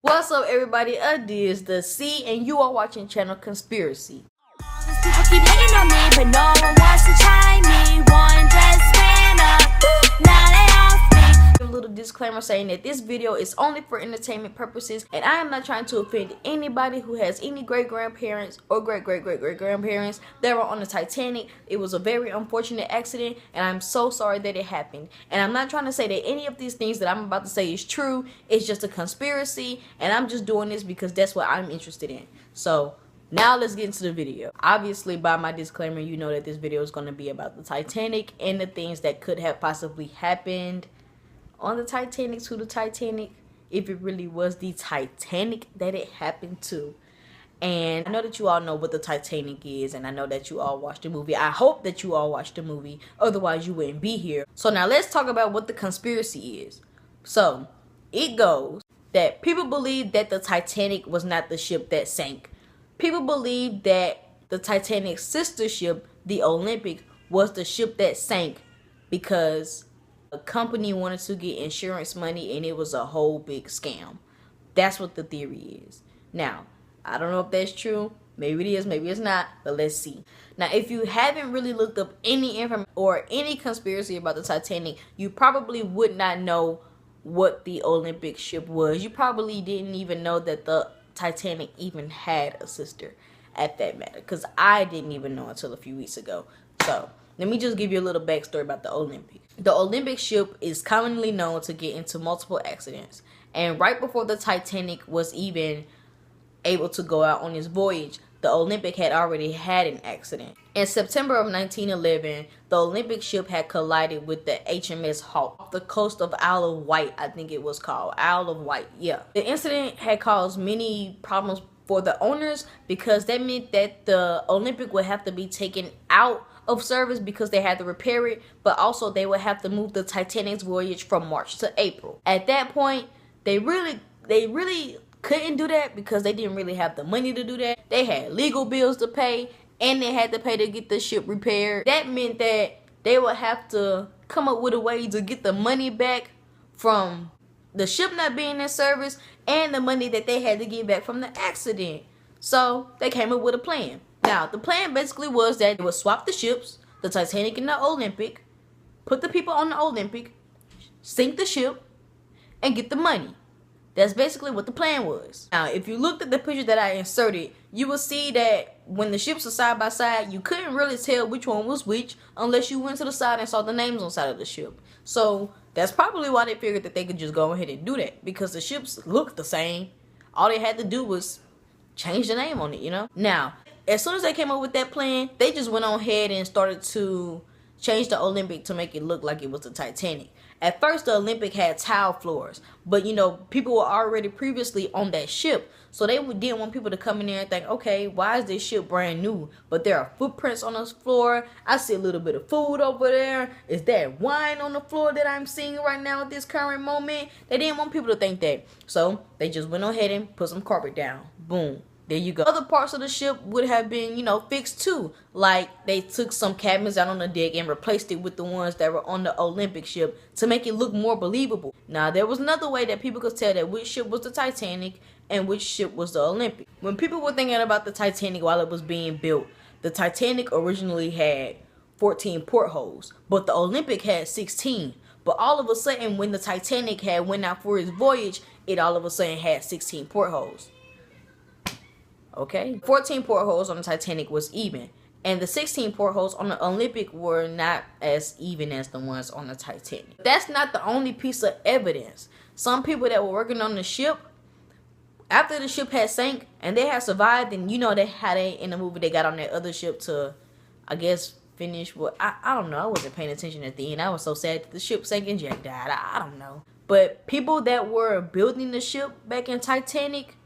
What's up, everybody? This the C, and you are watching channel ConspiraCee. People keep hating on me, but no one wants to try me. One just ran up, now they off me. A little disclaimer saying that this video is only for entertainment purposes, and I am not trying to offend anybody who has any great-grandparents or great-great-great-great-grandparents that were on the Titanic. It was a very unfortunate accident, and I'm so sorry that it happened. And I'm not trying to say that any of these things that I'm about to say is true. It's just a conspiracy, and I'm just doing this because that's what I'm interested in. So now let's get into the video. Obviously, by my disclaimer, you know that this video is going to be about the Titanic and the things that could have possibly happened on the Titanic, to the Titanic, if it really was the Titanic that it happened to. And I know that you all know what the Titanic is, and I know that you all watched the movie. I hope that you all watched the movie, otherwise you wouldn't be here. So now let's talk about what the conspiracy is. So it goes that people believe that the Titanic was not the ship that sank. People believe that the Titanic's sister ship, the Olympic, was the ship that sank because a company wanted to get insurance money and it was a whole big scam. That's what the theory is. Now, I don't know if that's true. Maybe it is, maybe it's not, but let's see. Now, if you haven't really looked up any information or any conspiracy about the Titanic, you probably would not know what the Olympic ship was. You probably didn't even know that the Titanic even had a sister at that matter, because I didn't even know until a few weeks ago. So let me just give you a little backstory about the Olympic. The Olympic ship is commonly known to get into multiple accidents, and right before the Titanic was even able to go out on its voyage, the Olympic had already had an accident. In September of 1911, the Olympic ship had collided with the HMS Hawke off the coast of Isle of Wight. I think it was called Isle of Wight. Yeah. The incident had caused many problems for the owners, because that meant that the Olympic would have to be taken out of service because they had to repair it, but also they would have to move the Titanic's voyage from March to April. At that point, they really couldn't do that because they didn't really have the money to do that. They had legal bills to pay, and they had to pay to get the ship repaired. That meant that they would have to come up with a way to get the money back from the ship not being in service and the money that they had to get back from the accident. So they came up with a plan. Now, the plan basically was that they would swap the ships, the Titanic and the Olympic, put the people on the Olympic, sink the ship, and get the money. That's basically what the plan was. Now, if you looked at the picture that I inserted, you will see that when the ships are side by side, you couldn't really tell which one was which unless you went to the side and saw the names on the side of the ship. So that's probably why they figured that they could just go ahead and do that, because the ships looked the same. All they had to do was change the name on it, you know? Now, as soon as they came up with that plan, they just went on ahead and started to change the Olympic to make it look like it was the Titanic. At first, the Olympic had tile floors, but you know, people were already previously on that ship, so they didn't want people to come in there and think, okay, why is this ship brand new? But there are footprints on the floor. I see a little bit of food over there. Is that wine on the floor that I'm seeing right now at this current moment? They didn't want people to think that, so they just went ahead and put some carpet down. Boom. There you go. Other parts of the ship would have been, you know, fixed too. Like they took some cabins out on the deck and replaced it with the ones that were on the Olympic ship to make it look more believable. Now, there was another way that people could tell that which ship was the Titanic and which ship was the Olympic. When people were thinking about the Titanic while it was being built, the Titanic originally had 14 portholes, but the Olympic had 16. But all of a sudden, when the Titanic had went out for its voyage, it all of a sudden had 16 portholes. Okay, 14 portholes on the Titanic was even, and the 16 portholes on the Olympic were not as even as the ones on the Titanic. That's not the only piece of evidence. Some people that were working on the ship, after the ship had sank and they had survived, and you know they had in the movie they got on that other ship to, I guess, finish what I don't know. I wasn't paying attention at the end. I was so sad that the ship sank and Jack died. I don't know. But people that were building the ship back in Titanic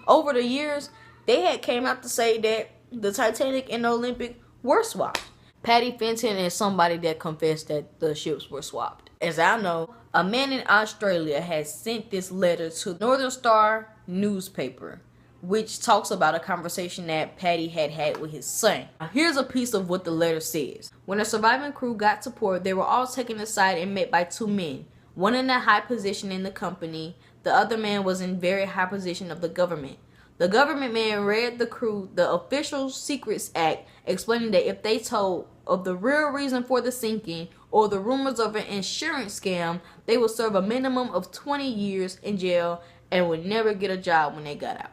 over the years, they had came out to say that the Titanic and the Olympic were swapped. Patty Fenton is somebody that confessed that the ships were swapped. As I know, a man in Australia has sent this letter to Northern Star newspaper, which talks about a conversation that Patty had with his son. Now, here's a piece of what the letter says. When the surviving crew got to port, they were all taken aside and met by two men, one in a high position in the company, The other man was in very high position of the government. The government man read the crew the Official Secrets Act, explaining that if they told of the real reason for the sinking or the rumors of an insurance scam, they would serve a minimum of 20 years in jail and would never get a job when they got out.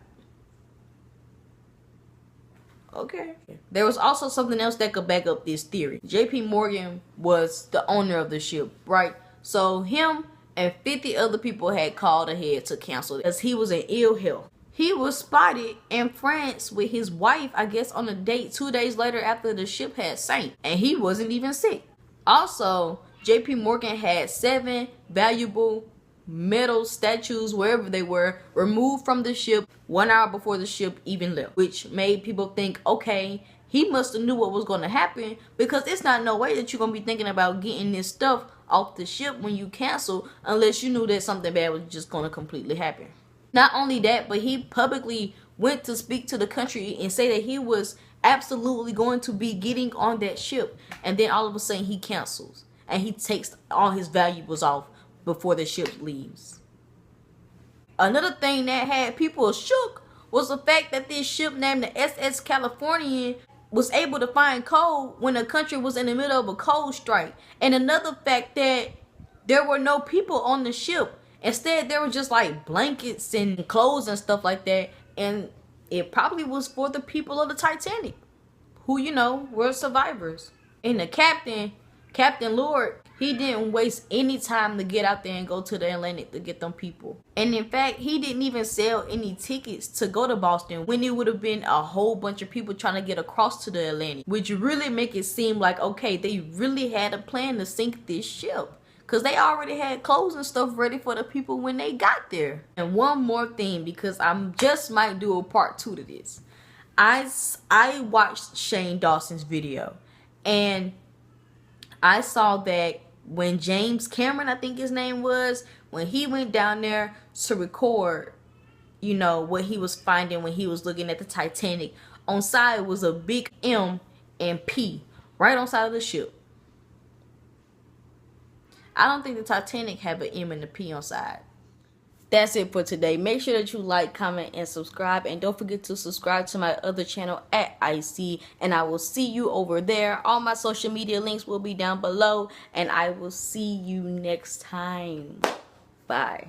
Okay. There was also something else that could back up this theory. JP Morgan was the owner of the ship, right? So him and 50 other people had called ahead to cancel because he was in ill health. He was spotted in France with his wife, I guess, on a date 2 days later after the ship had sank. And he wasn't even sick. Also, JP Morgan had 7 valuable metal statues, wherever they were, removed from the ship 1 hour before the ship even left. Which made people think, okay, he must have knew what was going to happen, because it's not no way that you're going to be thinking about getting this stuff off the ship when you cancel unless you knew that something bad was just going to completely happen. Not only that, but he publicly went to speak to the country and say that he was absolutely going to be getting on that ship, and then all of a sudden he cancels and he takes all his valuables off before the ship leaves. Another thing that had people shook was the fact that this ship named the SS Californian was able to find coal when the country was in the middle of a coal strike. And another fact that there were no people on the ship. Instead, there were just like blankets and clothes and stuff like that. And it probably was for the people of the Titanic, who, you know, were survivors. And the captain, Captain Lord, he didn't waste any time to get out there and go to the Atlantic to get them people. And in fact, he didn't even sell any tickets to go to Boston when it would have been a whole bunch of people trying to get across to the Atlantic. Which really make it seem like, okay, they really had a plan to sink this ship, because they already had clothes and stuff ready for the people when they got there. And one more thing, because I just might do a part 2 to this. I watched Shane Dawson's video, and I saw that when James Cameron, I think his name was, when he went down there to record, you know, what he was finding when he was looking at the Titanic, on side was a big M and P right on side of the ship. I don't think the Titanic have an M and a P on side. That's it for today. Make sure that you like, comment, and subscribe. And don't forget to subscribe to my other channel at IC. And I will see you over there. All my social media links will be down below. And I will see you next time. Bye.